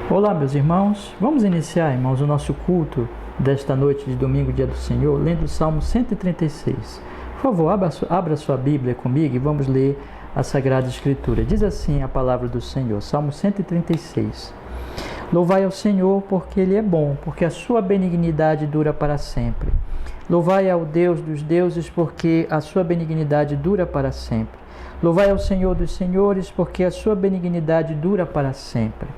Olá, meus irmãos. Vamos iniciar, irmãos, o nosso culto desta noite de domingo, dia do Senhor, lendo o Salmo 136. Por favor, abra sua Bíblia comigo e vamos ler a Sagrada Escritura. Diz assim a palavra do Senhor, Salmo 136. Louvai ao Senhor, porque Ele é bom, porque a sua benignidade dura para sempre. Louvai ao Deus dos deuses, porque a sua benignidade dura para sempre. Louvai ao Senhor dos senhores, porque a sua benignidade dura para sempre.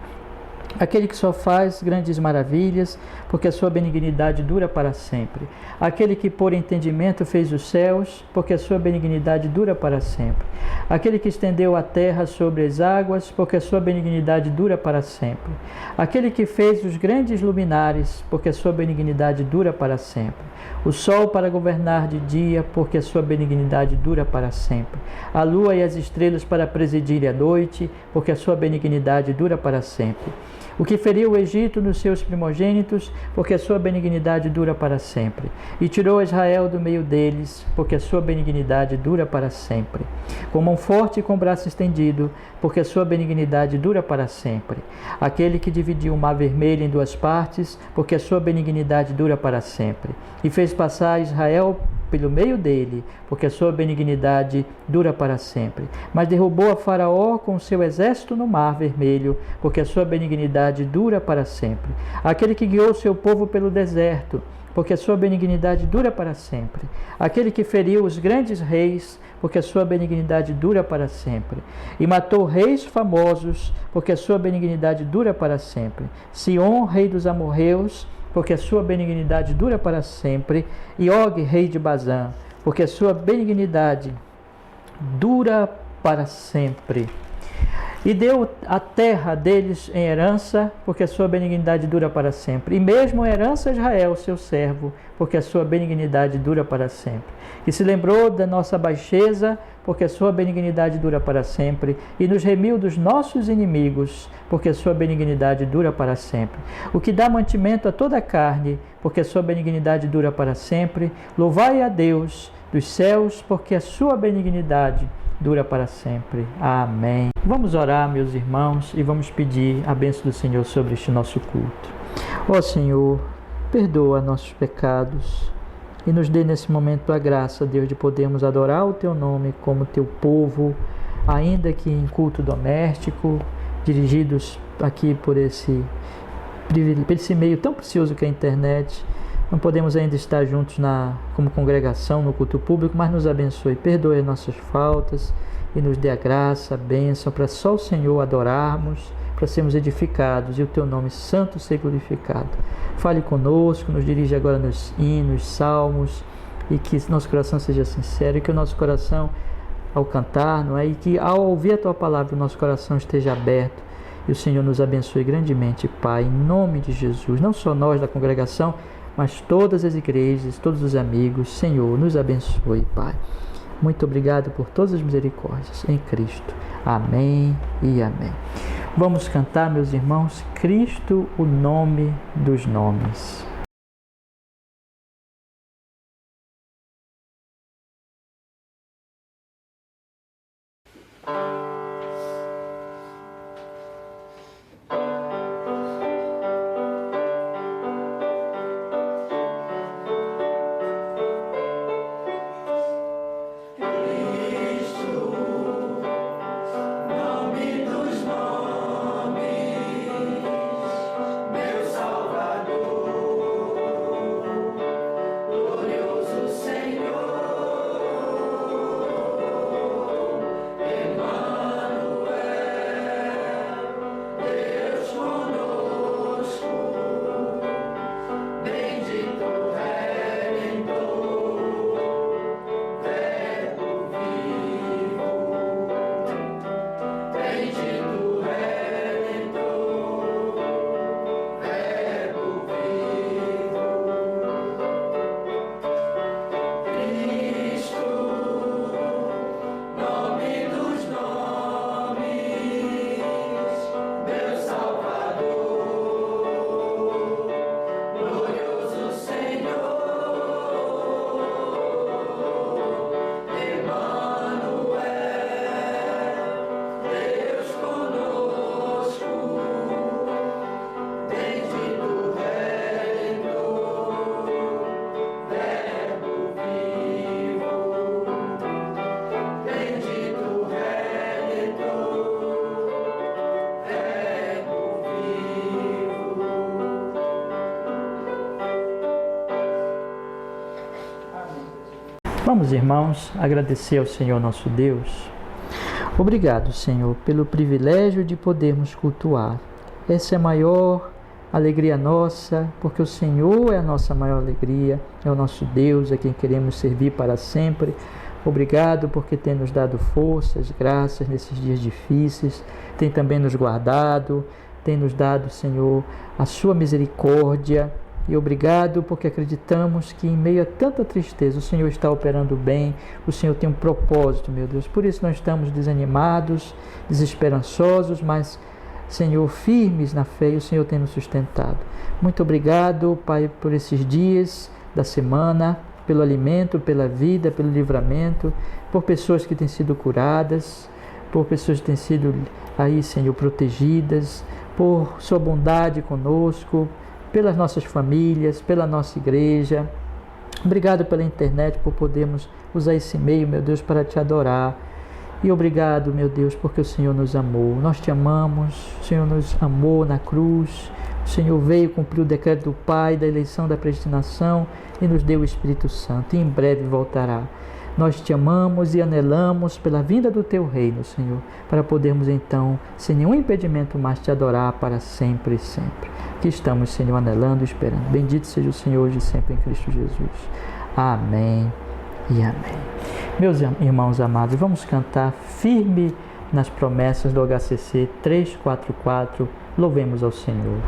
Aquele que só faz grandes maravilhas, porque a sua benignidade dura para sempre. Aquele que por entendimento fez os céus, porque a sua benignidade dura para sempre. Aquele que estendeu a terra sobre as águas, porque a sua benignidade dura para sempre. Aquele que fez os grandes luminares, porque a sua benignidade dura para sempre. O sol para governar de dia, porque a sua benignidade dura para sempre. A lua e as estrelas para presidir a noite, porque a sua benignidade dura para sempre. O que feriu o Egito nos seus primogênitos, porque a sua benignidade dura para sempre. E tirou Israel do meio deles, porque a sua benignidade dura para sempre. Com mão forte e com braço estendido, porque a sua benignidade dura para sempre. Aquele que dividiu o mar vermelho em duas partes, porque a sua benignidade dura para sempre. E fez passar Israel pelo meio dele, porque a sua benignidade dura para sempre. Mas derrubou a Faraó com o seu exército no mar vermelho, porque a sua benignidade dura para sempre. Aquele que guiou o seu povo pelo deserto, porque a sua benignidade dura para sempre. Aquele que feriu os grandes reis, porque a sua benignidade dura para sempre. E matou reis famosos, porque a sua benignidade dura para sempre. Sion, rei dos amorreus, porque a sua benignidade dura para sempre, e Og, rei de Bazã, porque a sua benignidade dura para sempre. E deu a terra deles em herança, porque a sua benignidade dura para sempre. E mesmo a herança a Israel, seu servo, porque a sua benignidade dura para sempre. E se lembrou da nossa baixeza, porque a sua benignidade dura para sempre. E nos remiu dos nossos inimigos, porque a sua benignidade dura para sempre. O que dá mantimento a toda a carne, porque a sua benignidade dura para sempre. Louvai a Deus dos céus, porque a sua benignidade dura para sempre. Amém. Vamos orar, meus irmãos, e vamos pedir a bênção do Senhor sobre este nosso culto. Ó Senhor, perdoa nossos pecados e nos dê nesse momento a graça, Deus, de podermos adorar o Teu nome como Teu povo, ainda que em culto doméstico, dirigidos aqui por esse meio tão precioso que é a internet. Não podemos ainda estar juntos como congregação no culto público, mas nos abençoe, perdoe as nossas faltas e nos dê a graça, a bênção, para só o Senhor adorarmos, para sermos edificados e o Teu nome santo ser glorificado. Fale conosco, nos dirige agora nos hinos, salmos, e que nosso coração seja sincero, e que o nosso coração, ao cantar, e que ao ouvir a Tua palavra, o nosso coração esteja aberto, e o Senhor nos abençoe grandemente, Pai, em nome de Jesus, não só nós da congregação, mas todas as igrejas, todos os amigos. Senhor, nos abençoe, Pai. Muito obrigado por todas as misericórdias em Cristo. Amém e amém. Vamos cantar, meus irmãos, Cristo, o nome dos nomes. Salvador. Vamos, irmãos, agradecer ao Senhor nosso Deus. Obrigado, Senhor, pelo privilégio de podermos cultuar. Essa é a maior alegria nossa, porque o Senhor é a nossa maior alegria, é o nosso Deus, a quem queremos servir para sempre. Obrigado porque tem nos dado forças, graças nesses dias difíceis, tem também nos guardado, tem nos dado, Senhor, a sua misericórdia. E obrigado porque acreditamos que em meio a tanta tristeza o Senhor está operando bem, o Senhor tem um propósito, meu Deus. Por isso não estamos desanimados, desesperançosos, mas, Senhor, firmes na fé, e o Senhor tem nos sustentado. Muito obrigado, Pai, por esses dias da semana, pelo alimento, pela vida, pelo livramento, por pessoas que têm sido curadas, por pessoas que têm sido aí, Senhor, protegidas, por sua bondade conosco, pelas nossas famílias, pela nossa igreja. Obrigado pela internet, por podermos usar esse meio, meu Deus, para te adorar. E obrigado, meu Deus, porque o Senhor nos amou. Nós te amamos, o Senhor nos amou na cruz. O Senhor veio cumprir o decreto do Pai, da eleição, da predestinação e nos deu o Espírito Santo. E em breve voltará. Nós te amamos e anelamos pela vinda do teu reino, Senhor, para podermos então, sem nenhum impedimento mais, te adorar para sempre e sempre. Que estamos, Senhor, anelando e esperando. Bendito seja o Senhor hoje e sempre em Cristo Jesus. Amém e amém. Meus irmãos amados, vamos cantar firme nas promessas do HCC 344. Louvemos ao Senhor.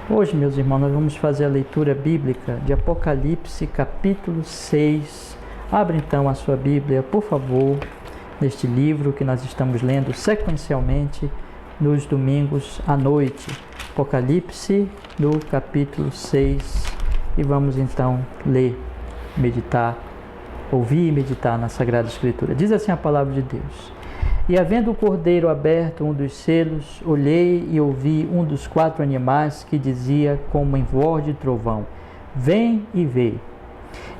Hoje, meus irmãos, nós vamos fazer a leitura bíblica de Apocalipse, capítulo 6. Abre então a sua Bíblia, por favor, neste livro que nós estamos lendo sequencialmente nos domingos à noite. Apocalipse, no capítulo 6. E vamos então ler, meditar ouvir e meditar na Sagrada Escritura. Diz assim a palavra de Deus: E havendo o cordeiro aberto um dos selos, olhei e ouvi um dos 4 animais que dizia como em voz de trovão: Vem e vê.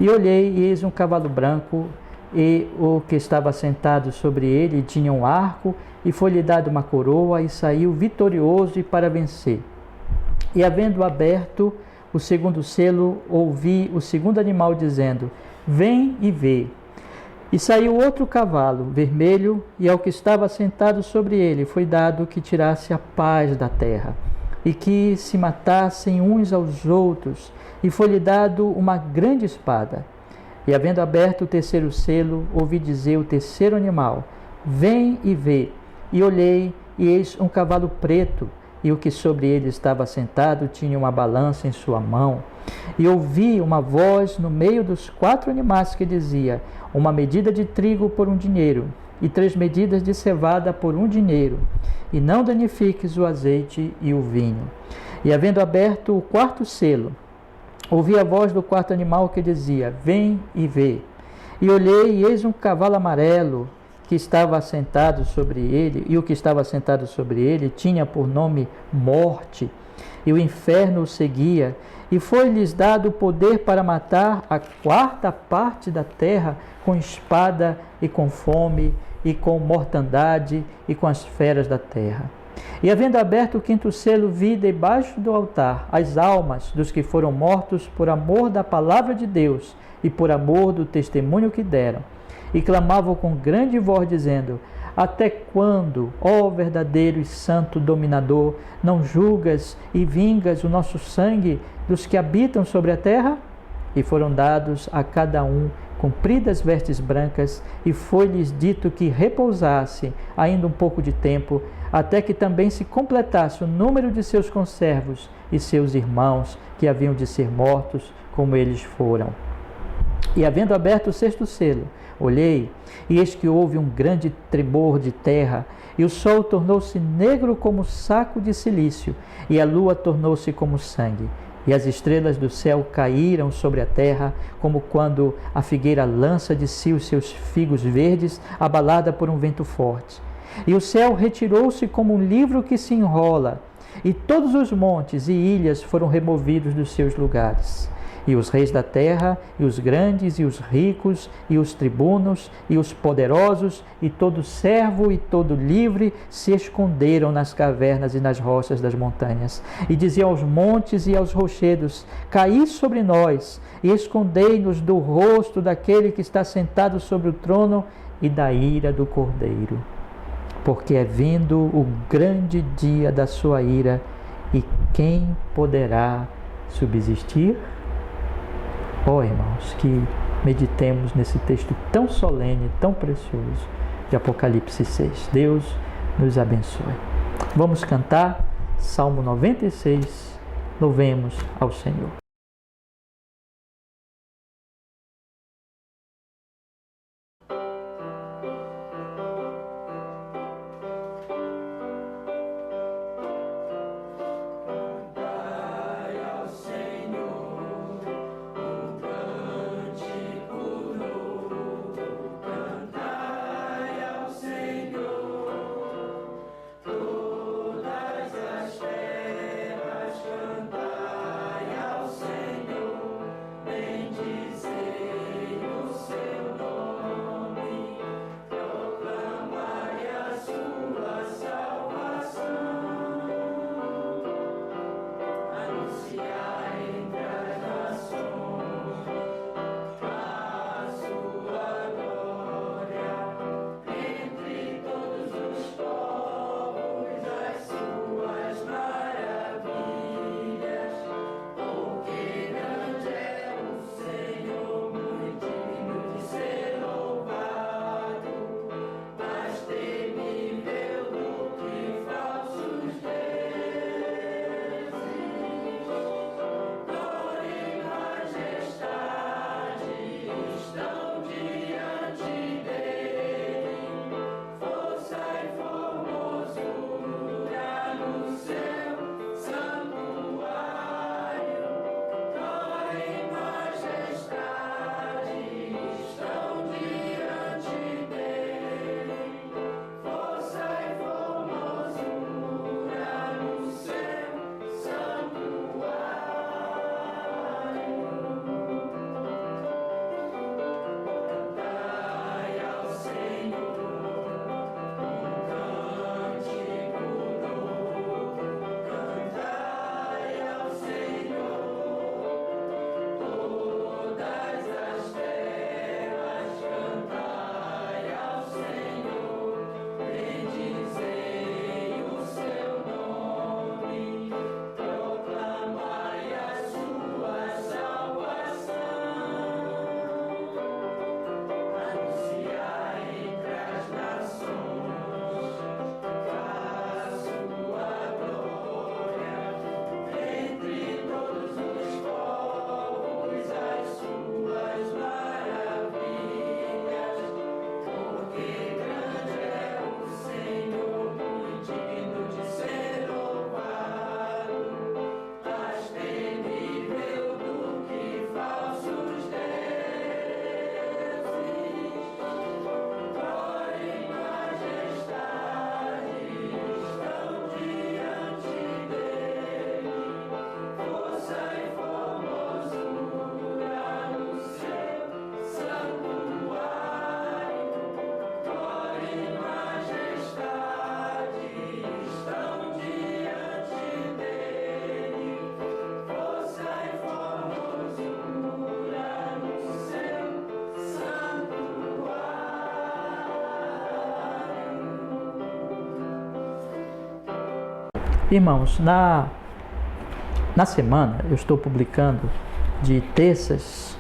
E olhei, e eis um cavalo branco, e o que estava sentado sobre ele tinha um arco, e foi-lhe dada uma coroa, e saiu vitorioso e para vencer. E havendo aberto o segundo selo, ouvi o segundo animal dizendo: Vem e vê. E saiu outro cavalo, vermelho, e ao que estava sentado sobre ele foi dado que tirasse a paz da terra, e que se matassem uns aos outros, e foi-lhe dado uma grande espada. E havendo aberto o terceiro selo, ouvi dizer o terceiro animal: Vem e vê. E olhei, e eis um cavalo preto, e o que sobre ele estava sentado tinha uma balança em sua mão. E ouvi uma voz no meio dos 4 animais que dizia: Uma medida de trigo por 1 dinheiro, e 3 medidas de cevada por 1 dinheiro, e não danifiques o azeite e o vinho. E havendo aberto o 4º selo, ouvi a voz do 4º animal que dizia: Vem e vê. E olhei, e eis um cavalo amarelo que estava assentado sobre ele, e o que estava assentado sobre ele tinha por nome Morte, e o inferno o seguia, e foi-lhes dado o poder para matar a 4ª parte da terra com espada e com fome e com mortandade e com as feras da terra. E havendo aberto o 5º selo, vi debaixo do altar as almas dos que foram mortos por amor da palavra de Deus e por amor do testemunho que deram. E clamavam com grande voz, dizendo: Até quando, ó verdadeiro e santo dominador, não julgas e vingas o nosso sangue dos que habitam sobre a terra? E foram dados a cada um compridas vestes brancas, e foi-lhes dito que repousasse ainda um pouco de tempo, até que também se completasse o número de seus conservos e seus irmãos, que haviam de ser mortos, como eles foram. E havendo aberto o 6º selo, olhei, e eis que houve um grande tremor de terra, e o sol tornou-se negro como saco de cilício, e a lua tornou-se como sangue. E as estrelas do céu caíram sobre a terra, como quando a figueira lança de si os seus figos verdes, abalada por um vento forte. E o céu retirou-se como um livro que se enrola, e todos os montes e ilhas foram removidos dos seus lugares. E os reis da terra, e os grandes, e os ricos, e os tribunos, e os poderosos, e todo servo e todo livre se esconderam nas cavernas e nas rochas das montanhas. E diziam aos montes e aos rochedos: Caí sobre nós, e escondei-nos do rosto daquele que está sentado sobre o trono e da ira do Cordeiro. Porque é vindo o grande dia da sua ira, e quem poderá subsistir? Ó irmãos, que meditemos nesse texto tão solene, tão precioso de Apocalipse 6. Deus nos abençoe. Vamos cantar Salmo 96, louvemos ao Senhor. Irmãos, na semana eu estou publicando de terças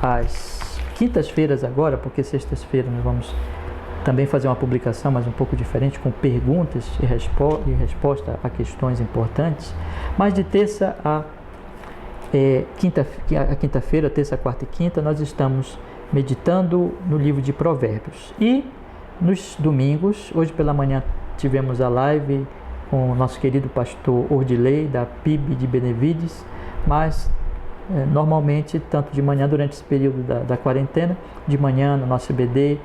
às quintas-feiras agora, porque sextas-feiras nós vamos também fazer uma publicação, mas um pouco diferente, com perguntas e resposta a questões importantes. Mas de terça a quinta-feira, terça, quarta e quinta, nós estamos meditando no livro de Provérbios. E nos domingos, hoje pela manhã tivemos a live com o nosso querido pastor Ordilei, da PIB de Benevides, mas normalmente, tanto de manhã durante esse período da quarentena, de manhã no nosso EBD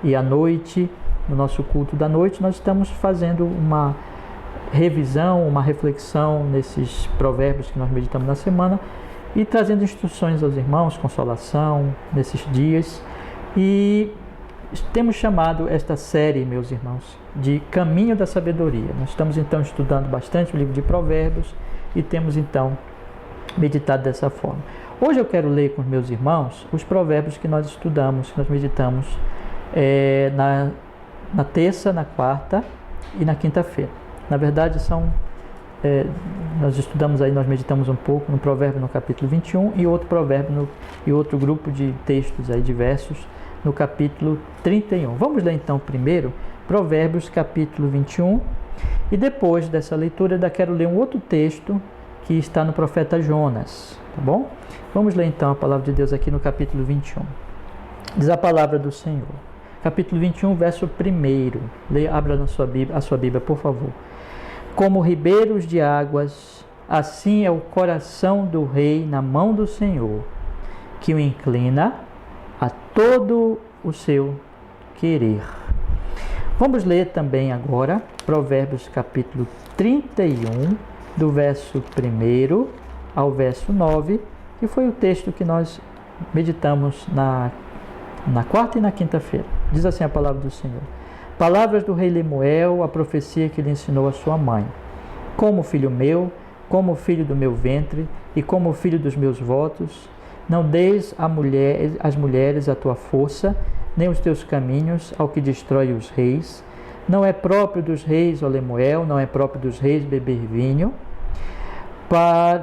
e à noite, no nosso culto da noite, nós estamos fazendo uma revisão, uma reflexão nesses provérbios que nós meditamos na semana e trazendo instruções aos irmãos, consolação nesses dias. E temos chamado esta série, meus irmãos, de Caminho da Sabedoria. Nós estamos então estudando bastante o livro de Provérbios e temos então meditado dessa forma. Hoje eu quero ler com os meus irmãos os provérbios que nós estudamos, que nós meditamos na terça, na quarta e na quinta-feira. Na verdade nós estudamos aí, nós meditamos um pouco no provérbio no capítulo 21 e outro provérbio e outro grupo de textos aí, de versos, no capítulo 31. Vamos ler então primeiro Provérbios capítulo 21 e depois dessa leitura eu quero ler um outro texto que está no profeta Jonas, tá bom? Vamos ler então a palavra de Deus aqui no capítulo 21. Diz a palavra do Senhor. Capítulo 21, verso 1. Leia, abra a sua Bíblia, por favor. Como ribeiros de águas, assim é o coração do rei na mão do Senhor, que o inclina a todo o seu querer. Vamos ler também agora Provérbios capítulo 31, do verso 1 ao verso 9, que foi o texto que nós meditamos na quarta e na quinta-feira. Diz assim a palavra do Senhor. Palavras do rei Lemuel, a profecia que lhe ensinou a sua mãe. Como filho meu, como filho do meu ventre e como filho dos meus votos, não deis às mulheres a tua força, nem os teus caminhos ao que destrói os reis. Não é próprio dos reis, ó Lemuel, não é próprio dos reis beber vinho,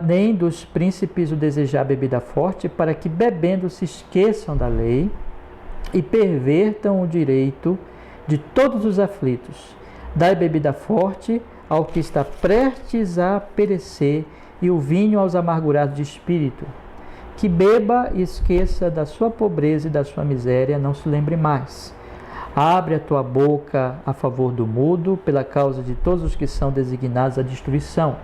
nem dos príncipes o desejar bebida forte, para que bebendo se esqueçam da lei e pervertam o direito de todos os aflitos. Dai bebida forte ao que está prestes a perecer e o vinho aos amargurados de espírito. Que beba e esqueça da sua pobreza e da sua miséria, não se lembre mais. Abre a tua boca a favor do mudo, pela causa de todos os que são designados à destruição.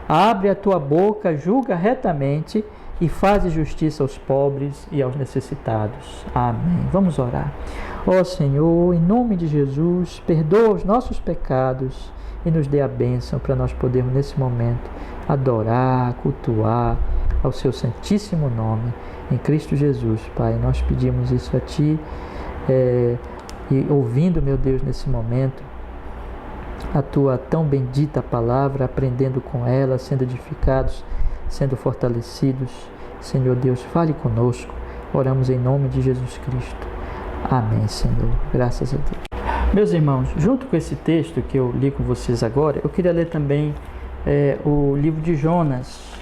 Abre a tua boca, julga retamente e faz justiça aos pobres e aos necessitados. Amém. Vamos orar. Ó Senhor, em nome de Jesus, perdoa os nossos pecados e nos dê a bênção para nós podermos nesse momento adorar, cultuar ao seu santíssimo nome, em Cristo Jesus. Pai, nós pedimos isso a Ti e ouvindo, meu Deus, nesse momento a Tua tão bendita palavra, aprendendo com ela, sendo edificados, sendo fortalecidos. Senhor Deus, fale conosco. Oramos em nome de Jesus Cristo. Amém, Senhor. Graças a Deus. Meus irmãos, junto com esse texto que eu li com vocês agora, eu queria ler também o livro de Jonas,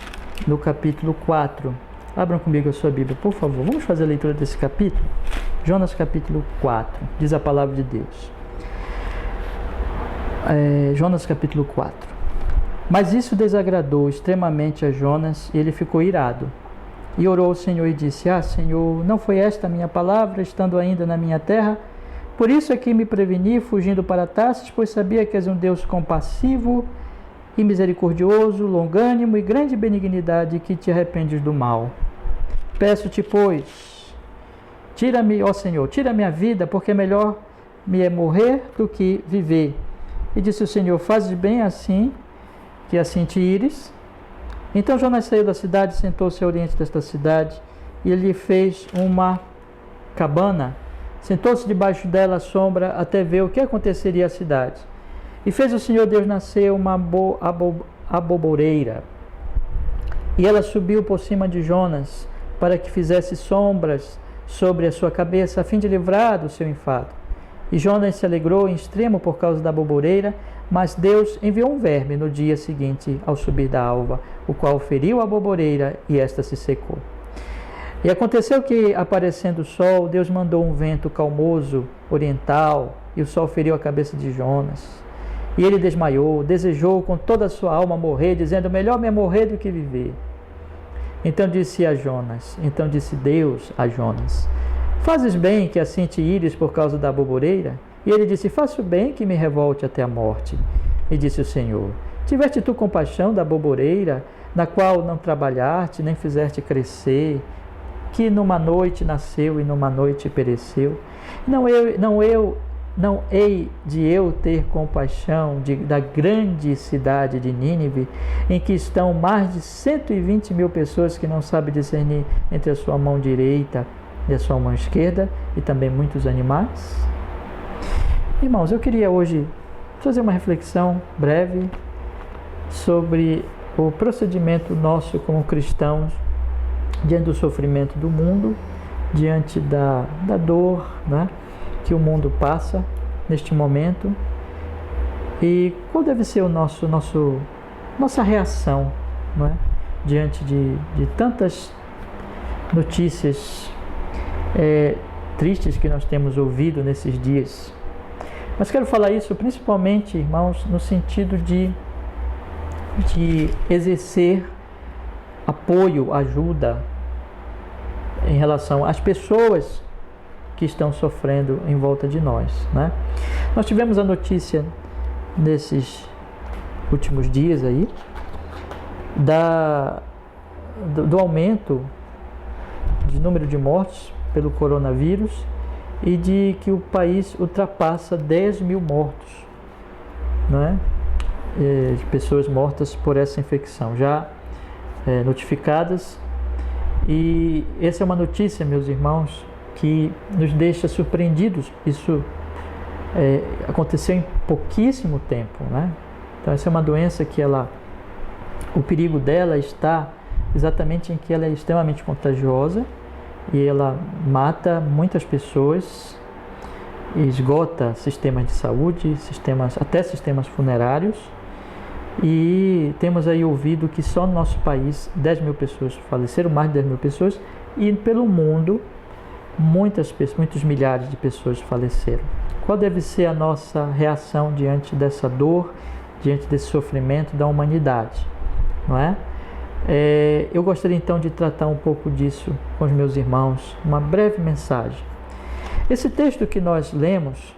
no capítulo 4. Abram comigo a sua Bíblia, por favor. Vamos fazer a leitura desse capítulo? Jonas capítulo 4. Diz a palavra de Deus. Jonas capítulo 4. Mas isso desagradou extremamente a Jonas e ele ficou irado. E orou ao Senhor e disse: Senhor, não foi esta a minha palavra, estando ainda na minha terra? Por isso é que me preveni, fugindo para Tarsis, pois sabia que és um Deus compassivo e misericordioso, longânimo e grande benignidade, que te arrependes do mal. Peço-te, pois, tira-me, ó Senhor, tira-me a vida, porque melhor me é morrer do que viver. E disse o Senhor: fazes bem assim, que assim te ires. Então Jonas saiu da cidade, sentou-se ao oriente desta cidade, e ele fez uma cabana. Sentou-se debaixo dela à sombra, até ver o que aconteceria à cidade. E fez o Senhor Deus nascer uma aboboreira. E ela subiu por cima de Jonas, para que fizesse sombras sobre a sua cabeça, a fim de livrar do seu enfado. E Jonas se alegrou em extremo por causa da boboreira, mas Deus enviou um verme no dia seguinte ao subir da alva, o qual feriu a boboreira e esta se secou. E aconteceu que, aparecendo o sol, Deus mandou um vento calmoso, oriental, e o sol feriu a cabeça de Jonas. E ele desmaiou, desejou com toda a sua alma morrer, dizendo: melhor me é morrer do que viver. Então disse Deus a Jonas: fazes bem que assim te ires por causa da boboreira? E ele disse: faço bem que me revolte até a morte. E disse o Senhor: tiveste tu compaixão da boboreira, na qual não trabalhaste, nem fizeste crescer, que numa noite nasceu e numa noite pereceu? Não hei de eu ter compaixão da grande cidade de Nínive, em que estão mais de 120 mil pessoas que não sabem discernir entre a sua mão direita e a sua mão esquerda, e também muitos animais? Irmãos, eu queria hoje fazer uma reflexão breve sobre o procedimento nosso como cristãos diante do sofrimento do mundo, diante da dor, né, que o mundo passa neste momento, e qual deve ser nossa reação, não é, diante de tantas notícias tristes que nós temos ouvido nesses dias. Mas quero falar isso principalmente, irmãos, no sentido de exercer apoio, ajuda em relação às pessoas que estão sofrendo em volta de nós, né? Nós tivemos a notícia nesses últimos dias aí do aumento de número de mortes pelo coronavírus e de que o país ultrapassa 10 mil mortos, né? De pessoas mortas por essa infecção já notificadas. E essa é uma notícia, meus irmãos, que nos deixa surpreendidos. Isso aconteceu em pouquíssimo tempo, né? Então essa é uma doença que o perigo dela está exatamente em que ela é extremamente contagiosa e ela mata muitas pessoas, esgota sistemas de saúde, até sistemas funerários. E temos aí ouvido que só no nosso país 10 mil pessoas faleceram, mais de 10 mil pessoas, e pelo mundo muitos milhares de pessoas faleceram. Qual deve ser a nossa reação diante dessa dor, diante desse sofrimento da humanidade, não é? Eu gostaria então de tratar um pouco disso com os meus irmãos, uma breve mensagem. Esse texto que nós lemos,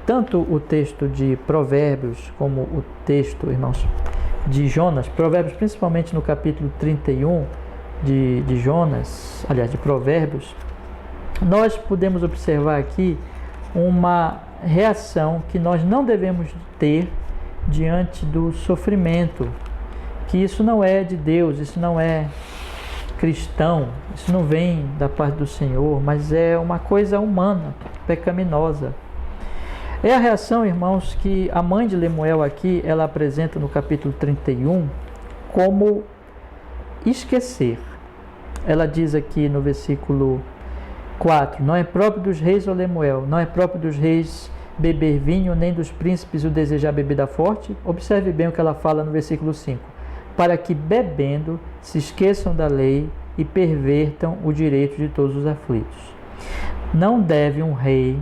tanto o texto de Provérbios como o texto, irmãos, de Jonas, Provérbios principalmente no capítulo 31 de Jonas, aliás, de Provérbios, nós podemos observar aqui uma reação que nós não devemos ter diante do sofrimento, que isso não é de Deus, isso não é cristão, isso não vem da parte do Senhor, mas é uma coisa humana, pecaminosa. É a reação, irmãos, que a mãe de Lemuel aqui, ela apresenta no capítulo 31 como esquecer. Ela diz aqui no versículo 4: não é próprio dos reis, ó Lemuel, não é próprio dos reis beber vinho, nem dos príncipes o desejar bebida forte. Observe bem o que ela fala no versículo 5: para que bebendo se esqueçam da lei e pervertam o direito de todos os aflitos. Não deve um rei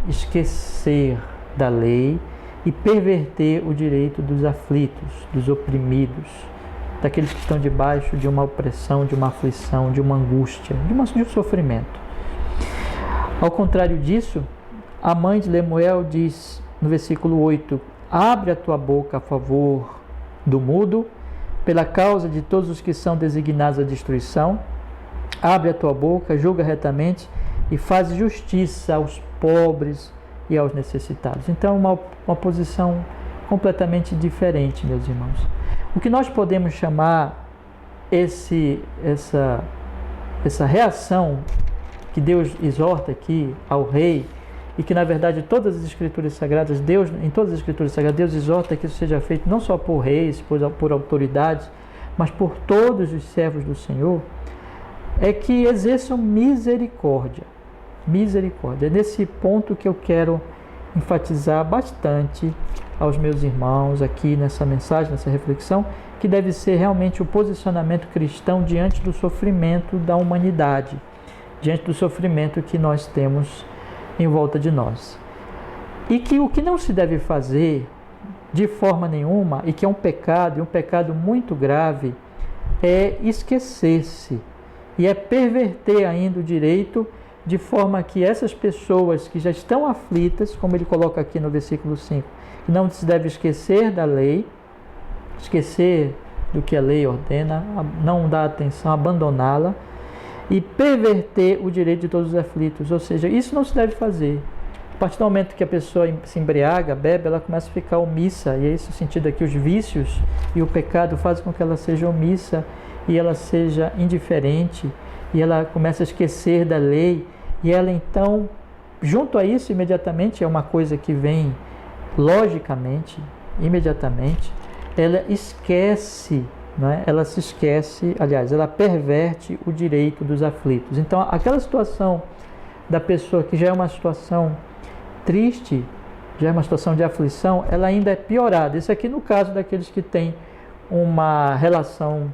esquecer da lei e perverter o direito dos aflitos, dos oprimidos, daqueles que estão debaixo de uma opressão, de uma aflição, de uma angústia, de um sofrimento. Ao contrário disso, a mãe de Lemuel diz no versículo 8: abre a tua boca a favor do mudo, pela causa de todos os que são designados à destruição. Abre a tua boca, julga retamente e faz justiça aos pobres e aos necessitados. Então, uma posição completamente diferente, meus irmãos. O que nós podemos chamar essa reação que Deus exorta aqui ao rei, e que na verdade todas as escrituras sagradas, em todas as escrituras sagradas, Deus exorta que isso seja feito não só por reis, por autoridades, mas por todos os servos do Senhor, é que exerçam misericórdia. misericórdia. É nesse ponto que eu quero enfatizar bastante aos meus irmãos aqui nessa mensagem, nessa reflexão, que deve ser realmente o posicionamento cristão diante do sofrimento da humanidade, diante do sofrimento que nós temos em volta de nós. E que o que não se deve fazer de forma nenhuma, e que é um pecado, e um pecado muito grave, é esquecer-se, e é perverter ainda o direito, de forma que essas pessoas que já estão aflitas, como ele coloca aqui no versículo 5, que não se deve esquecer da lei, esquecer do que a lei ordena, não dar atenção, abandoná-la, e perverter o direito de todos os aflitos. Ou seja, isso não se deve fazer. A partir do momento que a pessoa se embriaga, bebe, ela começa a ficar omissa, e é esse o sentido aqui, os vícios e o pecado fazem com que ela seja omissa, e ela seja indiferente, e ela começa a esquecer da lei, e ela então, junto a isso, imediatamente, é uma coisa que vem logicamente, imediatamente, ela esquece, não é? Ela se esquece, aliás, ela perverte o direito dos aflitos. Então, aquela situação da pessoa que já é uma situação triste, já é uma situação de aflição, ela ainda é piorada. Isso aqui no caso daqueles que têm uma relação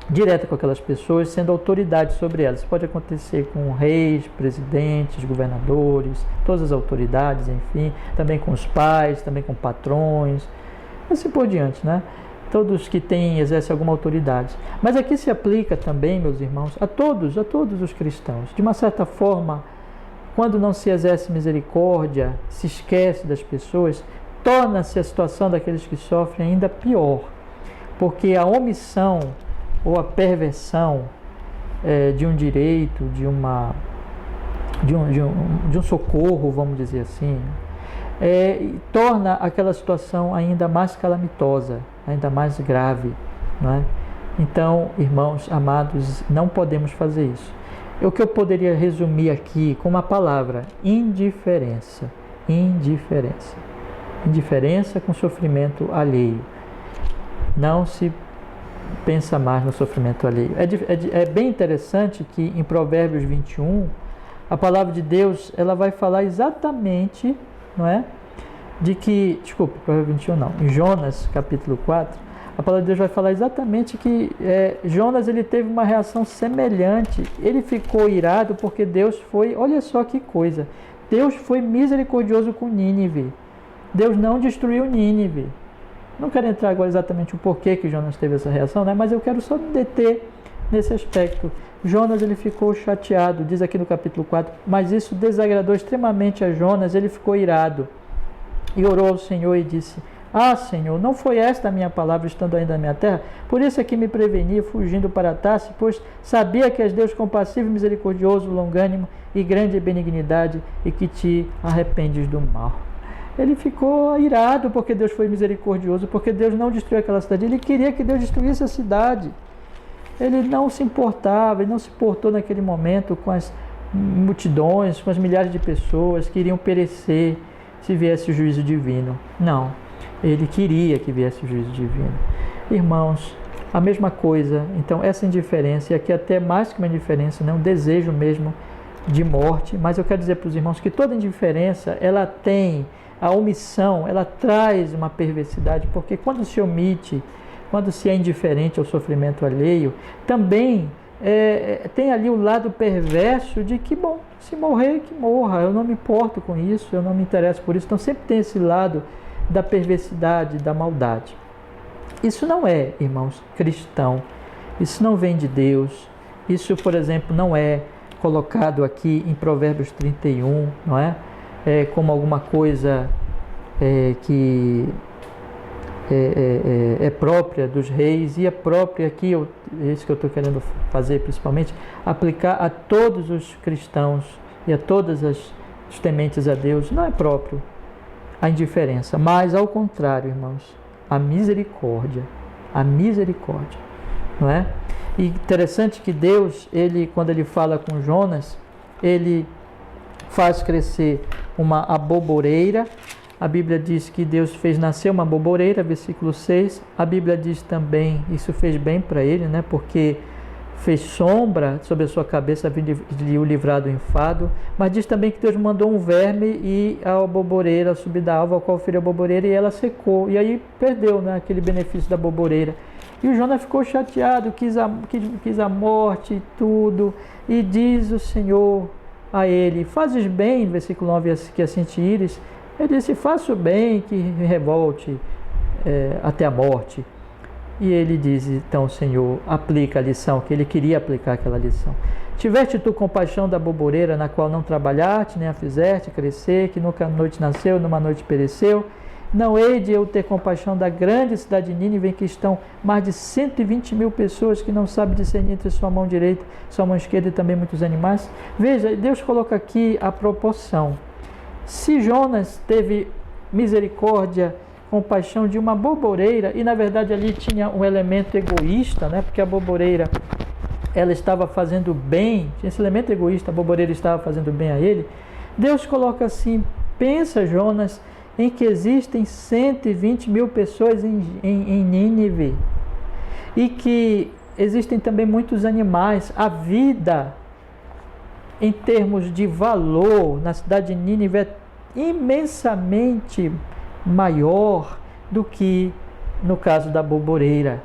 direta com aquelas pessoas, sendo autoridade sobre elas. Isso pode acontecer com reis, presidentes, governadores, todas as autoridades, enfim, também com os pais, também com patrões, assim por diante, né? Todos que exercem alguma autoridade. Mas aqui se aplica também, meus irmãos, a todos os cristãos. De uma certa forma, quando não se exerce misericórdia, se esquece das pessoas, torna-se a situação daqueles que sofrem ainda pior, porque a omissão ou a perversão de um direito, de um socorro, vamos dizer assim, torna aquela situação ainda mais calamitosa, ainda mais grave, não é? Então, irmãos amados, não podemos fazer isso. O que eu poderia resumir aqui com uma palavra: indiferença. Indiferença. Indiferença com sofrimento alheio. Não se pensa mais no sofrimento alheio. É bem interessante que em Provérbios 21, a palavra de Deus, ela vai falar exatamente, não é? Provérbios 21 não. Em Jonas, capítulo 4, a palavra de Deus vai falar exatamente que Jonas, ele teve uma reação semelhante. Ele ficou irado porque Deus foi, olha só que coisa, Deus foi misericordioso com Nínive. Deus não destruiu Nínive. Não quero entrar agora exatamente o porquê que Jonas teve essa reação, né? Mas eu quero só deter nesse aspecto. Jonas, ele ficou chateado, diz aqui no capítulo 4, mas isso desagradou extremamente a Jonas, ele ficou irado e orou ao Senhor e disse: Ah, Senhor, não foi esta a minha palavra estando ainda na minha terra? Por isso é que me preveni, fugindo para Tarsis, pois sabia que és Deus compassivo e misericordioso, longânimo e grande em benignidade, e que te arrependes do mal. Ele ficou irado porque Deus foi misericordioso, porque Deus não destruiu aquela cidade. Ele queria que Deus destruísse a cidade. Ele não se importava, ele não se importou naquele momento com as multidões, com as milhares de pessoas que iriam perecer se viesse o juízo divino. Não, ele queria que viesse o juízo divino. Irmãos, a mesma coisa. Então, essa indiferença, e aqui até mais que uma indiferença, né, um desejo mesmo de morte. Mas eu quero dizer para os irmãos que toda indiferença, ela tem a omissão, ela traz uma perversidade, porque quando se omite, quando se é indiferente ao sofrimento alheio, também tem ali o lado perverso de que, bom, se morrer, que morra, eu não me importo com isso, eu não me interesso por isso. Então sempre tem esse lado da perversidade, da maldade. Isso não é, irmãos, cristão, isso não vem de Deus, isso, por exemplo, não é colocado aqui em Provérbios 31, não é? Como alguma coisa que é própria dos reis, e é própria aqui, é isso que eu estou querendo fazer principalmente, aplicar a todos os cristãos e a todas os tementes a Deus. Não é próprio a indiferença, mas ao contrário, irmãos, a misericórdia, não é? E interessante que Deus, quando ele fala com Jonas, ele faz crescer uma aboboreira. A Bíblia diz que Deus fez nascer uma aboboreira, versículo 6. A Bíblia diz também, isso fez bem para ele, né? Porque fez sombra sobre a sua cabeça a fim de o livrar do enfado, mas diz também que Deus mandou um verme e a boboreira subir da alva, ao qual feriu a boboreira, e ela secou, e aí perdeu, né, aquele benefício da boboreira. E o Jonas ficou chateado, quis a morte e tudo, e diz o Senhor a ele: fazes bem, versículo 9, que assim te ires. Ele disse: faço bem que me revolte até a morte. E ele diz, então, o Senhor aplica a lição, que ele queria aplicar aquela lição. Tiveste tu compaixão da boboreira, na qual não trabalhaste, nem a fizeste crescer, que nunca noite nasceu, numa noite pereceu. Não hei de eu ter compaixão da grande cidade de Nínive, em que estão mais de 120 mil pessoas que não sabem discernir entre sua mão direita e sua mão esquerda, e também muitos animais. Veja, Deus coloca aqui a proporção. Se Jonas teve misericórdia, compaixão de uma boboreira, e na verdade ali tinha um elemento egoísta, né? Porque a boboreira, ela estava fazendo bem, tinha esse elemento egoísta, a boboreira estava fazendo bem a ele. Deus coloca assim: pensa, Jonas, em que existem 120 mil pessoas em Nínive, e que existem também muitos animais. A vida, em termos de valor, na cidade de Nínive é imensamente maior do que no caso da boboreira.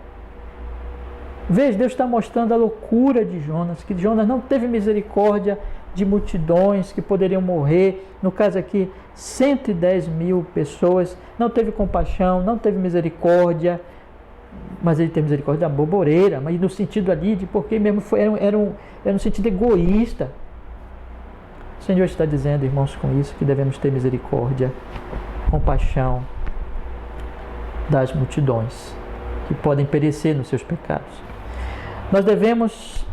Veja, Deus está mostrando a loucura de Jonas, que Jonas não teve misericórdia de multidões que poderiam morrer. No caso aqui, 110 mil pessoas. Não teve compaixão, não teve misericórdia, mas ele teve misericórdia da boboreira, mas no sentido ali de porque mesmo era um sentido egoísta. O Senhor está dizendo, irmãos, com isso, que devemos ter misericórdia, compaixão das multidões que podem perecer nos seus pecados. Nós devemos,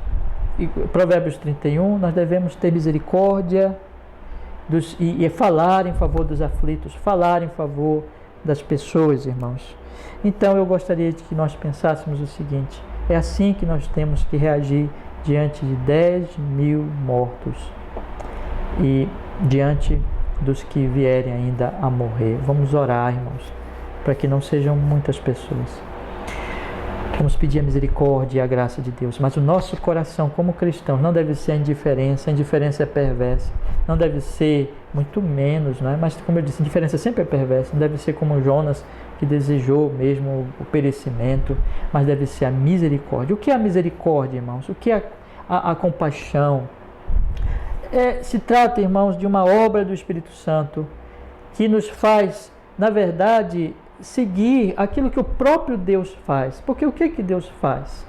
Provérbios 31, nós devemos ter misericórdia e falar em favor dos aflitos, falar em favor das pessoas, irmãos. Então eu gostaria de que nós pensássemos o seguinte: é assim que nós temos que reagir diante de 10 mil mortos e diante dos que vierem ainda a morrer. Vamos orar, irmãos, para que não sejam muitas pessoas. Vamos pedir a misericórdia e a graça de Deus, mas o nosso coração como cristãos não deve ser a indiferença. A indiferença é perversa, não deve ser, muito menos, não é? Mas como eu disse, a indiferença sempre é perversa. Não deve ser como Jonas, que desejou mesmo o perecimento, mas deve ser a misericórdia. O que é a misericórdia, irmãos? O que é a compaixão? Se trata, irmãos, de uma obra do Espírito Santo que nos faz, na verdade, seguir aquilo que o próprio Deus faz. Porque o que Deus faz?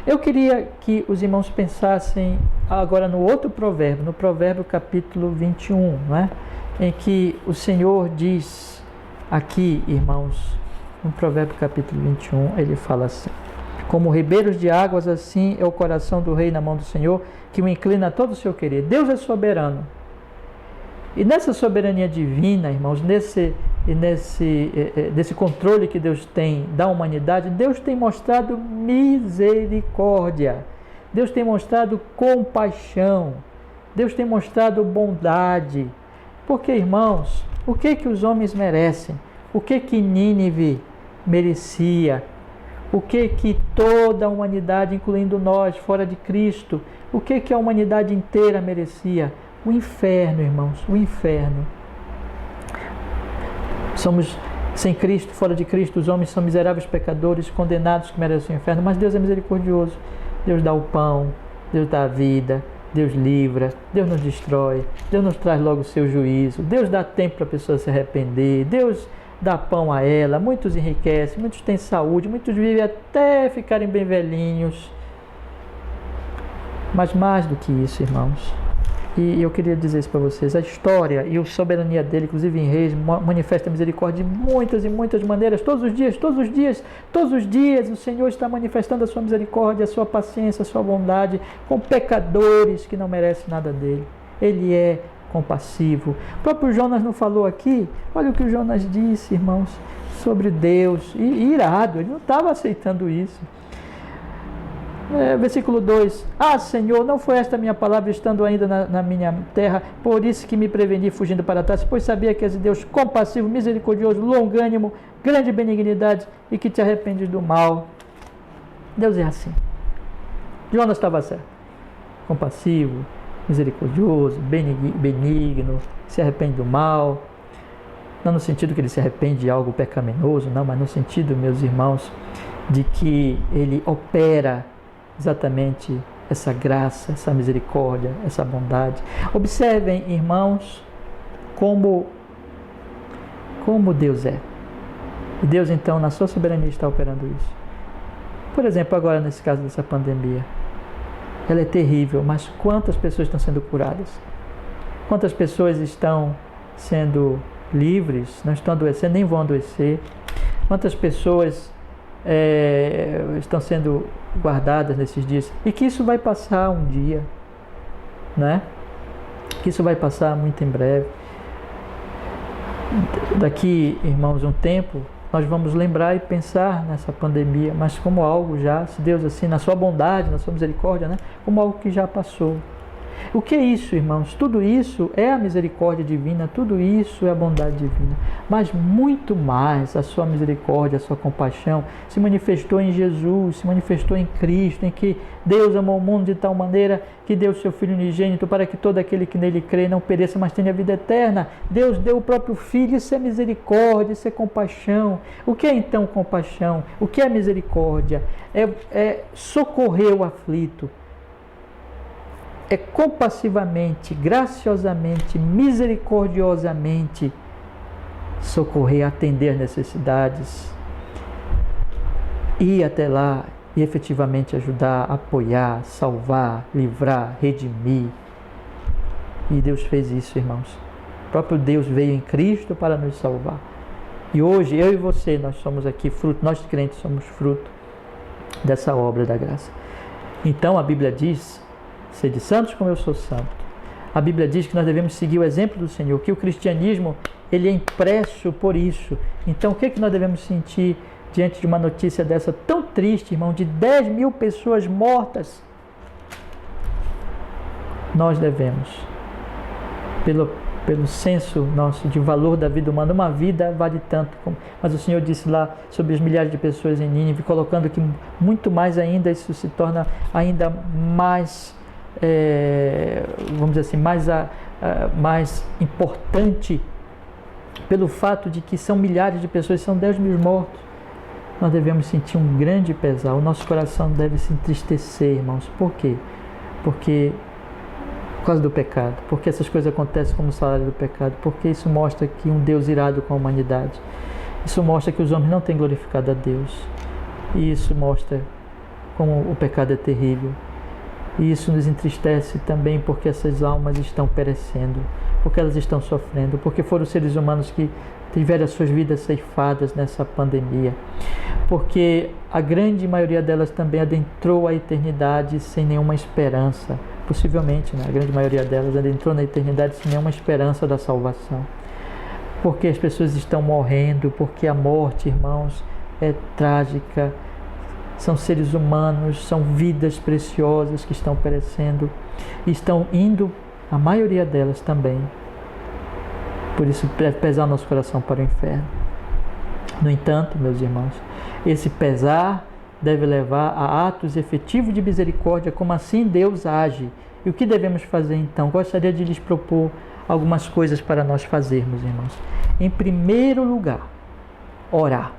Eu queria que os irmãos pensassem agora no outro provérbio, no provérbio capítulo 21, né? Em que o Senhor diz aqui, irmãos, no provérbio capítulo 21, ele fala assim: como ribeiros de águas, assim é o coração do rei na mão do Senhor, que o inclina a todo o seu querer. Deus é soberano. E nessa soberania divina, irmãos, nesse controle que Deus tem da humanidade, Deus tem mostrado misericórdia, Deus tem mostrado compaixão, Deus tem mostrado bondade. Porque, irmãos, o que os homens merecem? O que Nínive merecia? O que toda a humanidade, incluindo nós, fora de Cristo, o que a humanidade inteira merecia? O inferno, irmãos, o inferno. Somos sem Cristo, fora de Cristo, os homens são miseráveis pecadores, condenados que merecem o inferno, mas Deus é misericordioso. Deus dá o pão, Deus dá a vida, Deus livra, Deus nos destrói, Deus nos traz logo o seu juízo, Deus dá tempo para a pessoa se arrepender, Deus dá pão a ela, muitos enriquecem, muitos têm saúde, muitos vivem até ficarem bem velhinhos. Mas mais do que isso, irmãos, e eu queria dizer isso para vocês, a história e a soberania dele, inclusive em Reis, manifesta a misericórdia de muitas e muitas maneiras. Todos os dias o Senhor está manifestando a sua misericórdia, a sua paciência, a sua bondade com pecadores que não merecem nada dele. Ele é compassivo. O próprio Jonas não falou aqui? Olha o que o Jonas disse, irmãos, sobre Deus, e irado, ele não estava aceitando isso. Versículo 2: Senhor, não foi esta minha palavra estando ainda na minha terra, por isso que me preveni fugindo para trás, pois sabia que és Deus compassivo, misericordioso, longânimo, grande benignidade, e que te arrependes do mal. Deus é assim. Jonas estava certo. Compassivo, misericordioso, benigno, se arrepende do mal. Não no sentido que ele se arrepende de algo pecaminoso, não, mas no sentido, meus irmãos, de que ele opera exatamente essa graça, essa misericórdia, essa bondade. Observem, irmãos, como Deus é. E Deus, então, na sua soberania está operando isso. Por exemplo, agora nesse caso dessa pandemia, ela é terrível, mas quantas pessoas estão sendo curadas? Quantas pessoas estão sendo livres, não estão adoecendo, nem vão adoecer? Quantas pessoas estão sendo guardadas nesses dias? E que isso vai passar um dia, né? Que isso vai passar muito em breve. Daqui, irmãos, um tempo, nós vamos lembrar e pensar nessa pandemia, mas como algo já, se Deus assim, na sua bondade, na sua misericórdia, né? Como algo que já passou. O que é isso, irmãos? Tudo isso é a misericórdia divina, tudo isso é a bondade divina. Mas muito mais a sua misericórdia, a sua compaixão se manifestou em Jesus, se manifestou em Cristo, em que Deus amou o mundo de tal maneira que deu o seu Filho unigênito para que todo aquele que nele crê não pereça, mas tenha vida eterna. Deus deu o próprio Filho, isso é misericórdia, isso é compaixão. O que é então compaixão? O que é misericórdia? É socorrer o aflito. É compassivamente, graciosamente, misericordiosamente socorrer, atender necessidades, ir até lá e efetivamente ajudar, apoiar, salvar, livrar, redimir. E Deus fez isso, irmãos. O próprio Deus veio em Cristo para nos salvar. E hoje, eu e você, nós somos aqui fruto, nós crentes somos fruto dessa obra da graça. Então a Bíblia diz: sede santos como eu sou santo. A Bíblia diz que nós devemos seguir o exemplo do Senhor, que o cristianismo ele é impresso por isso. Então o que é que nós devemos sentir diante de uma notícia dessa tão triste, irmão, de 10.000 pessoas mortas? Nós devemos, pelo senso nosso de valor da vida humana, uma vida vale tanto. Mas o Senhor disse lá sobre as milhares de pessoas em Nínive, colocando que muito mais ainda isso se torna ainda mais vamos dizer assim, mais importante pelo fato de que são milhares de pessoas, são 10.000 mortos. Nós devemos sentir um grande pesar, o nosso coração deve se entristecer, irmãos. Por quê? Por causa do pecado, porque essas coisas acontecem como salário do pecado, porque isso mostra que um Deus irado com a humanidade, isso mostra que os homens não têm glorificado a Deus, e isso mostra como o pecado é terrível. E isso nos entristece também porque essas almas estão perecendo, porque elas estão sofrendo, porque foram seres humanos que tiveram as suas vidas ceifadas nessa pandemia, porque a grande maioria delas também adentrou a eternidade sem nenhuma esperança, possivelmente, né? A grande maioria delas adentrou na eternidade sem nenhuma esperança da salvação, porque as pessoas estão morrendo, porque a morte, irmãos, é trágica. São seres humanos, são vidas preciosas que estão perecendo e estão indo, a maioria delas também. Por isso deve pesar o nosso coração para o inferno. No entanto, meus irmãos, esse pesar deve levar a atos efetivos de misericórdia, como assim Deus age. E o que devemos fazer então? Gostaria de lhes propor algumas coisas para nós fazermos, irmãos. Em primeiro lugar, orar.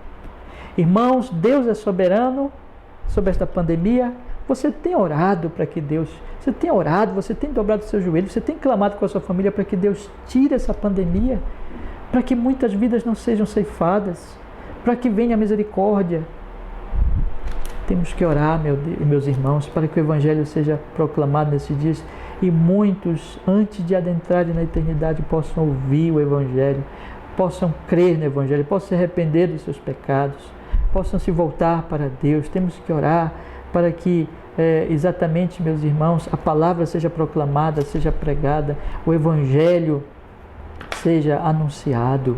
Irmãos, Deus é soberano sobre esta pandemia. Você tem orado para que Deus, você tem orado, você tem dobrado o seu joelho, você tem clamado com a sua família para que Deus tire essa pandemia, para que muitas vidas não sejam ceifadas, para que venha a misericórdia. Temos que orar, meus irmãos, para que o Evangelho seja proclamado nesses dias e muitos, antes de adentrarem na eternidade, possam ouvir o Evangelho, possam crer no Evangelho, possam se arrepender dos seus pecados, possam se voltar para Deus. Temos que orar para que, exatamente, meus irmãos, a palavra seja proclamada, seja pregada, o Evangelho seja anunciado.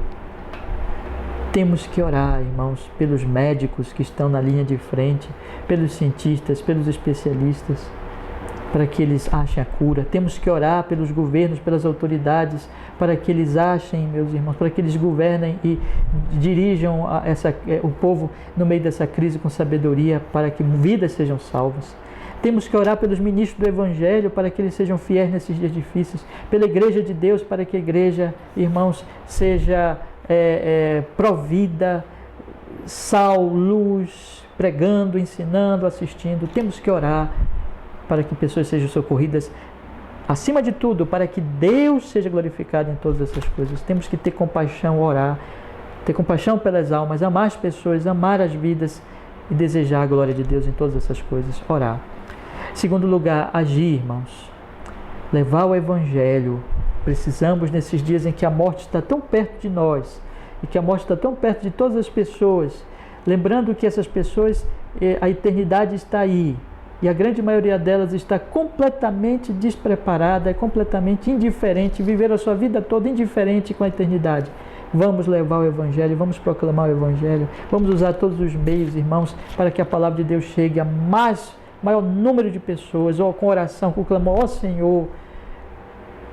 Temos que orar, irmãos, pelos médicos que estão na linha de frente, pelos cientistas, pelos especialistas, para que eles achem a cura. Temos que orar pelos governos, pelas autoridades, para que eles achem, meus irmãos, para que eles governem e dirijam o povo no meio dessa crise com sabedoria, para que vidas sejam salvas. Temos que orar pelos ministros do Evangelho para que eles sejam fiéis nesses dias difíceis. Pela Igreja de Deus, para que a Igreja, irmãos, seja provida, sal, luz, pregando, ensinando, assistindo. Temos que orar para que pessoas sejam socorridas. Acima de tudo, para que Deus seja glorificado em todas essas coisas. Temos que ter compaixão, orar, ter compaixão pelas almas, amar as pessoas, amar as vidas e desejar a glória de Deus em todas essas coisas. Orar. Segundo lugar, agir, irmãos. Levar o Evangelho. Precisamos, nesses dias em que a morte está tão perto de nós e que a morte está tão perto de todas as pessoas, lembrando que essas pessoas, a eternidade está aí. E a grande maioria delas está completamente despreparada, completamente indiferente, viveram a sua vida toda indiferente com a eternidade. Vamos levar o Evangelho, vamos proclamar o Evangelho, vamos usar todos os meios, irmãos, para que a palavra de Deus chegue a maior número de pessoas, ou com oração, com clamor, ó Senhor,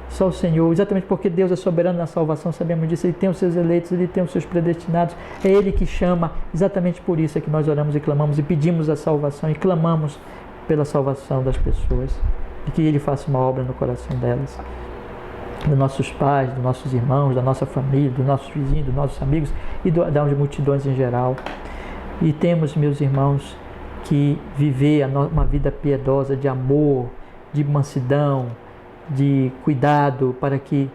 só o Senhor, exatamente porque Deus é soberano na salvação, sabemos disso, Ele tem os seus eleitos, Ele tem os seus predestinados, é Ele que chama, exatamente por isso é que nós oramos e clamamos e pedimos a salvação e clamamos pela salvação das pessoas, e que Ele faça uma obra no coração delas, dos nossos pais, dos nossos irmãos, da nossa família, dos nossos vizinhos, dos nossos amigos e das multidões em geral. E temos, meus irmãos, que viver uma vida piedosa de amor, de mansidão, de cuidado, para que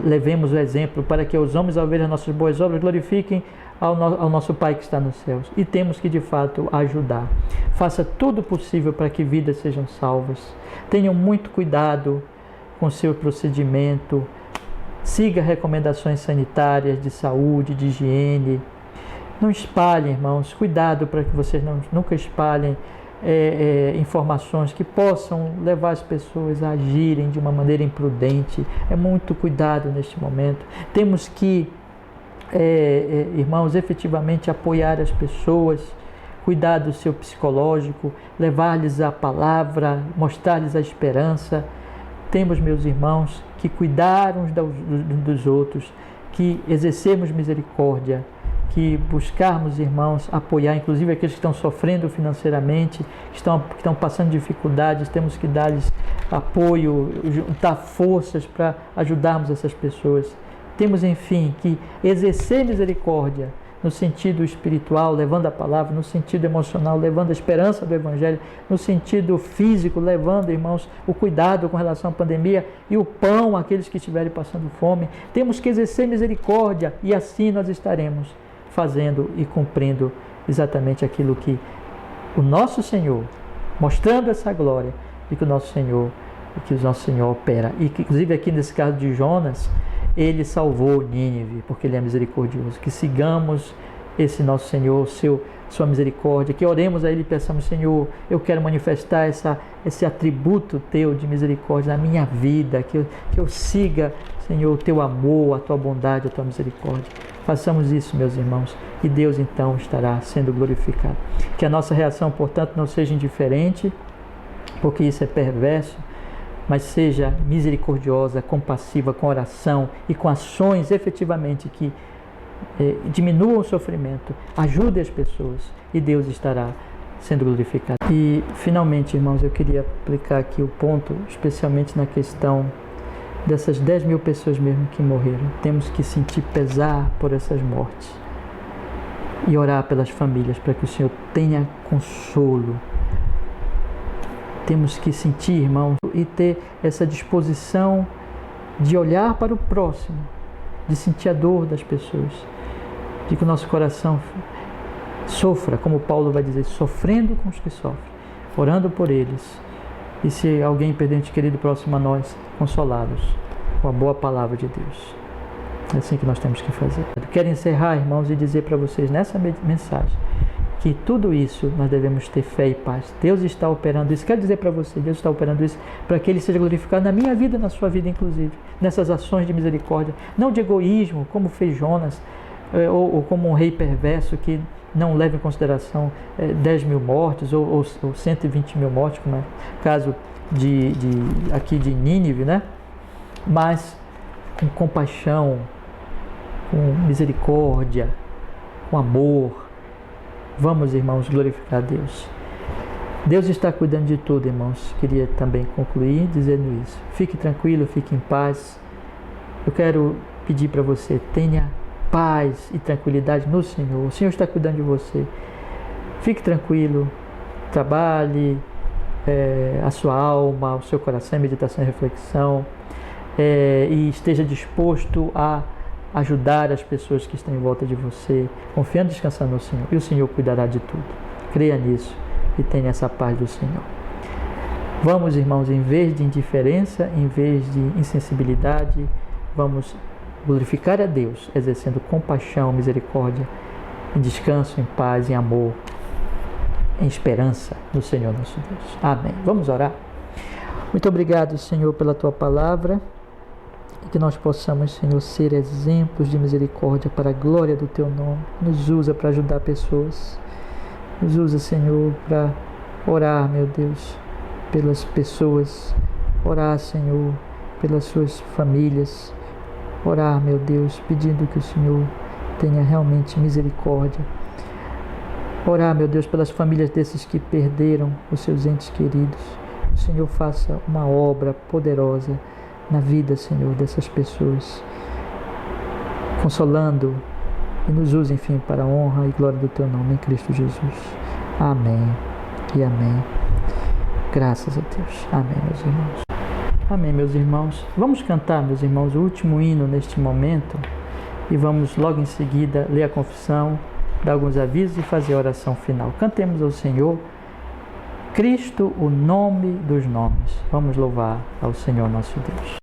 levemos o exemplo, para que os homens, ao ver as nossas boas obras, glorifiquem ao nosso Pai que está nos céus. E temos que, de fato, ajudar. Faça tudo possível para que vidas sejam salvas. Tenham muito cuidado com o seu procedimento. Siga recomendações sanitárias, de saúde, de higiene. Não espalhem, irmãos. Cuidado para que vocês nunca espalhem informações que possam levar as pessoas a agirem de uma maneira imprudente. É muito cuidado neste momento. Temos que, irmãos, efetivamente apoiar as pessoas, cuidar do seu psicológico, levar-lhes a palavra, mostrar-lhes a esperança. Temos, meus irmãos, que cuidar uns dos outros, que exercermos misericórdia, que buscarmos, irmãos, apoiar, inclusive aqueles que estão sofrendo financeiramente, que estão passando dificuldades, temos que dar-lhes apoio, juntar forças para ajudarmos essas pessoas. Temos, enfim, que exercer misericórdia no sentido espiritual, levando a palavra, no sentido emocional, levando a esperança do Evangelho, no sentido físico, levando, irmãos, o cuidado com relação à pandemia e o pão àqueles que estiverem passando fome. Temos que exercer misericórdia e assim nós estaremos fazendo e cumprindo exatamente aquilo que o nosso Senhor, mostrando essa glória de que o nosso Senhor opera. E que, inclusive aqui nesse caso de Jonas, ele salvou Nínive, porque ele é misericordioso. Que sigamos esse nosso Senhor, sua misericórdia, que oremos a Ele e peçamos: Senhor, eu quero manifestar esse atributo Teu de misericórdia na minha vida, que eu siga, Senhor, o Teu amor, a Tua bondade, a Tua misericórdia. Façamos isso, meus irmãos, e Deus então estará sendo glorificado. Que a nossa reação, portanto, não seja indiferente, porque isso é perverso, mas seja misericordiosa, compassiva, com oração e com ações efetivamente que diminuam o sofrimento, ajude as pessoas e Deus estará sendo glorificado. E finalmente, irmãos, eu queria aplicar aqui o ponto, especialmente na questão dessas 10 mil pessoas mesmo que morreram. Temos que sentir pesar por essas mortes e orar pelas famílias para que o Senhor tenha consolo. Temos que sentir, irmãos, e ter essa disposição de olhar para o próximo, de sentir a dor das pessoas, de que o nosso coração sofra, como Paulo vai dizer, sofrendo com os que sofrem, orando por eles. E se alguém perder um ente querido próximo a nós, consolá-los com a boa palavra de Deus. É assim que nós temos que fazer. Quero encerrar, irmãos, e dizer para vocês nessa mensagem que tudo isso nós devemos ter fé e paz. Deus está operando isso. Quero dizer para você, Deus está operando isso para que Ele seja glorificado na minha vida, na sua vida inclusive, nessas ações de misericórdia, não de egoísmo, como fez Jonas, ou como um rei perverso que não leva em consideração 10 mil mortes ou 120 mil mortes, como é o caso aqui de Nínive, né? Mas com compaixão, com misericórdia, com amor. Vamos, irmãos, glorificar a Deus. Deus está cuidando de tudo, irmãos. Queria também concluir dizendo isso. Fique tranquilo, fique em paz. Eu quero pedir para você, tenha paz e tranquilidade no Senhor. O Senhor está cuidando de você. Fique tranquilo, trabalhe a sua alma, o seu coração, meditação e reflexão, e esteja disposto a ajudar as pessoas que estão em volta de você, confiando e descansando no Senhor. E o Senhor cuidará de tudo. Creia nisso e tenha essa paz do Senhor. Vamos, irmãos, em vez de indiferença, em vez de insensibilidade, vamos glorificar a Deus, exercendo compaixão, misericórdia, em descanso, em paz, em amor, em esperança no Senhor nosso Deus. Amém. Vamos orar? Muito obrigado, Senhor, pela Tua palavra, e que nós possamos, Senhor, ser exemplos de misericórdia para a glória do Teu nome. Nos usa para ajudar pessoas. Nos usa, Senhor, para orar, meu Deus, pelas pessoas. Orar, Senhor, pelas suas famílias. Orar, meu Deus, pedindo que o Senhor tenha realmente misericórdia. Orar, meu Deus, pelas famílias desses que perderam os seus entes queridos. O Senhor faça uma obra poderosa na vida, Senhor, dessas pessoas, consolando e nos use, enfim, para a honra e glória do Teu nome, em Cristo Jesus. Amém e amém. Graças a Deus. Amém, meus irmãos. Amém, meus irmãos. Vamos cantar, meus irmãos, o último hino neste momento e vamos logo em seguida ler a confissão, dar alguns avisos e fazer a oração final. Cantemos ao Senhor, Cristo, o nome dos nomes. Vamos louvar ao Senhor nosso Deus.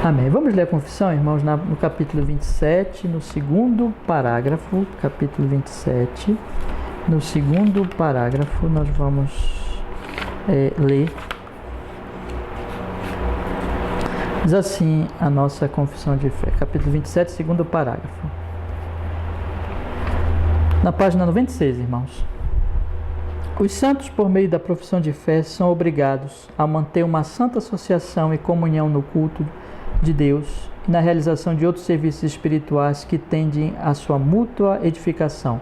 Amém. Vamos ler a confissão, irmãos, no capítulo 27, no segundo parágrafo, capítulo 27, no segundo parágrafo, nós vamos ler. Diz assim a nossa confissão de fé, capítulo 27, segundo parágrafo. Na página 96, irmãos. Os santos, por meio da profissão de fé, são obrigados a manter uma santa associação e comunhão no culto de Deus e na realização de outros serviços espirituais que tendem à sua mútua edificação,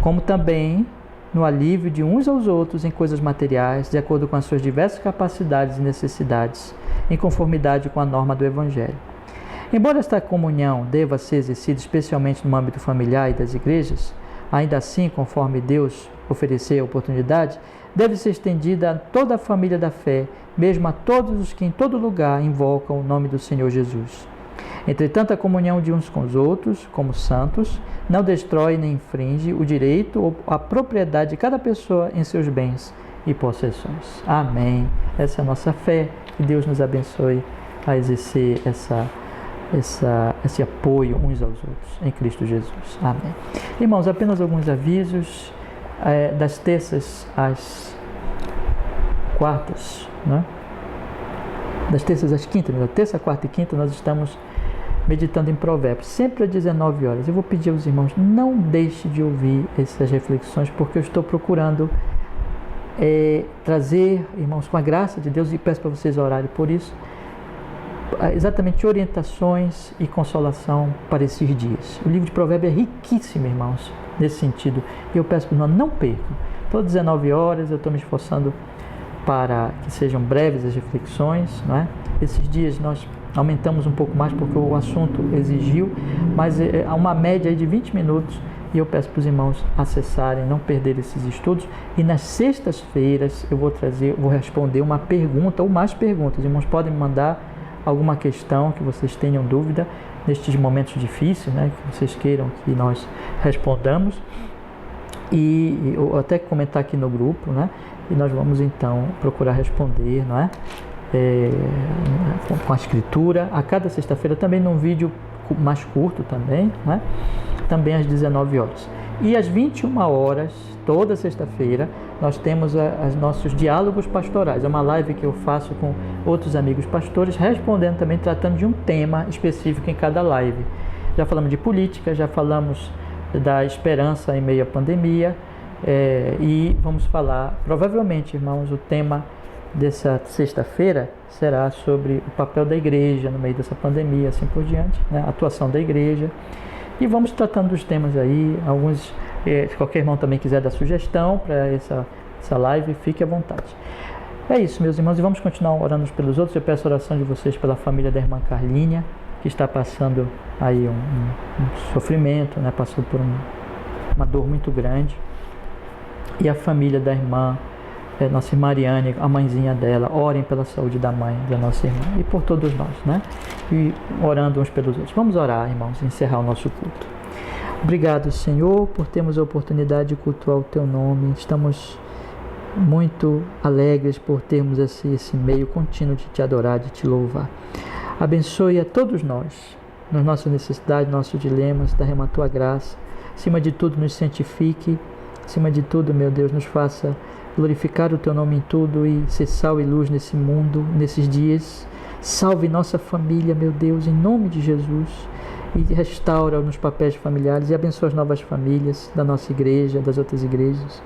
como também no alívio de uns aos outros em coisas materiais, de acordo com as suas diversas capacidades e necessidades, em conformidade com a norma do Evangelho. Embora esta comunhão deva ser exercida especialmente no âmbito familiar e das igrejas, ainda assim, conforme Deus oferecer a oportunidade, deve ser estendida a toda a família da fé, mesmo a todos os que em todo lugar invocam o nome do Senhor Jesus. Entretanto, a comunhão de uns com os outros, como santos, não destrói nem infringe o direito ou a propriedade de cada pessoa em seus bens e possessões. Amém. Essa é a nossa fé. Que Deus nos abençoe a exercer essa esse apoio uns aos outros, em Cristo Jesus. Amém. Irmãos, apenas alguns avisos. Das terças às quartas, né? Das terças às quintas, da terça, quarta e quinta, nós estamos meditando em Provérbios, sempre às 19 horas. Eu vou pedir aos irmãos, não deixe de ouvir essas reflexões, porque eu estou procurando trazer, irmãos, com a graça de Deus, e peço para vocês orarem por isso, exatamente orientações e consolação para esses dias. O livro de Provérbios é riquíssimo, irmãos, nesse sentido. E eu peço para não percam. Todas 19 horas eu estou me esforçando para que sejam breves as reflexões, não é? Esses dias nós aumentamos um pouco mais porque o assunto exigiu, mas há uma média aí de 20 minutos, e eu peço para os irmãos acessarem, não perderem esses estudos. E nas sextas-feiras eu vou responder uma pergunta ou mais perguntas. Os irmãos podem me mandar alguma questão que vocês tenham dúvida nestes momentos difíceis, né, que vocês queiram que nós respondamos, e eu até comentar aqui no grupo, né, e nós vamos então procurar responder, não é? Com a escritura, a cada sexta-feira, também num vídeo mais curto também, né? Também às 19 horas. E às 21 horas, toda sexta-feira, nós temos os nossos diálogos pastorais. É uma live que eu faço com outros amigos pastores, respondendo também, tratando de um tema específico em cada live. Já falamos de política, já falamos da esperança em meio à pandemia, e vamos falar, provavelmente, irmãos, o tema dessa sexta-feira será sobre o papel da igreja no meio dessa pandemia, assim por diante, né? A atuação da igreja. E vamos tratando dos temas aí. Alguns, se qualquer irmão também quiser dar sugestão para essa live, fique à vontade. É isso, meus irmãos, e vamos continuar orando uns pelos outros. Eu peço a oração de vocês pela família da irmã Carlinha, que está passando aí um sofrimento, né? Passou por uma dor muito grande. E a família da irmã, nossa irmã Mariane, a mãezinha dela. Orem pela saúde da mãe da nossa irmã e por todos nós, né? E orando uns pelos outros. Vamos orar, irmãos, e encerrar o nosso culto. Obrigado, Senhor, por termos a oportunidade de cultuar o Teu nome. Estamos muito alegres por termos esse meio contínuo de Te adorar, de Te louvar. Abençoe a todos nós, nas nossas necessidades, nossos dilemas, derrama a Tua graça. Acima de tudo, nos santifique. Acima de tudo, meu Deus, nos faça glorificar o Teu nome em tudo e ser sal e luz nesse mundo, nesses dias. Salve nossa família, meu Deus, em nome de Jesus, e restaura nos papéis familiares e abençoa as novas famílias da nossa igreja, das outras igrejas.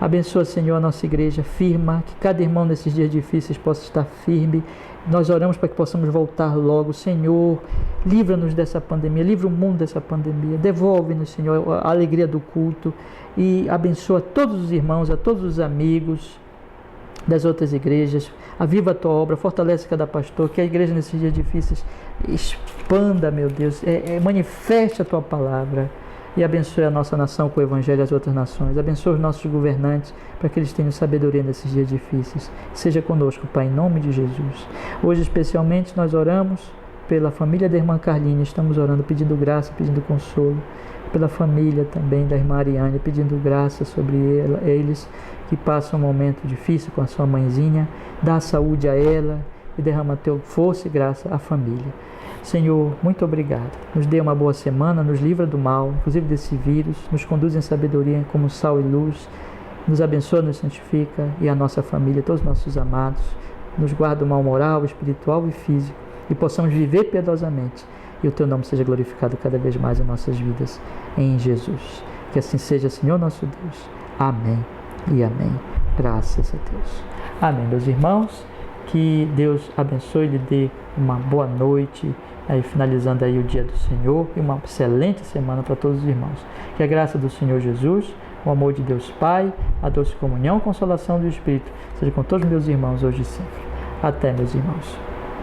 Abençoa, Senhor, a nossa igreja, firma, que cada irmão nesses dias difíceis possa estar firme. Nós oramos para que possamos voltar logo. Senhor, livra-nos dessa pandemia, livra o mundo dessa pandemia, devolve-nos, Senhor, a alegria do culto, e abençoa todos os irmãos, a todos os amigos das outras igrejas. Aviva a Tua obra, fortalece cada pastor, que a igreja nesses dias difíceis expanda, meu Deus, manifeste a Tua palavra, e abençoe a nossa nação com o Evangelho e as outras nações. Abençoe os nossos governantes, para que eles tenham sabedoria nesses dias difíceis. Seja conosco, Pai, em nome de Jesus. Hoje, especialmente, nós oramos pela família da irmã Carlinha. Estamos orando, pedindo graça, pedindo consolo. Pela família também da irmã Ariane, pedindo graça sobre eles, que passam um momento difícil com a sua mãezinha. Dá saúde a ela e derrama Teu força e graça à família. Senhor, muito obrigado. Nos dê uma boa semana, nos livra do mal, inclusive desse vírus, nos conduz em sabedoria como sal e luz, nos abençoa, nos santifica, e a nossa família, todos os nossos amados, nos guarda do mal moral, espiritual e físico, e possamos viver piedosamente, e o Teu nome seja glorificado cada vez mais em nossas vidas, em Jesus. Que assim seja, Senhor nosso Deus. Amém e amém. Graças a Deus. Amém, meus irmãos. Que Deus abençoe e lhe dê uma boa noite, aí finalizando aí o dia do Senhor, e uma excelente semana para todos os irmãos. Que a graça do Senhor Jesus, o amor de Deus Pai, a doce comunhão, consolação do Espírito, seja com todos os meus irmãos hoje e sempre. Até, meus irmãos.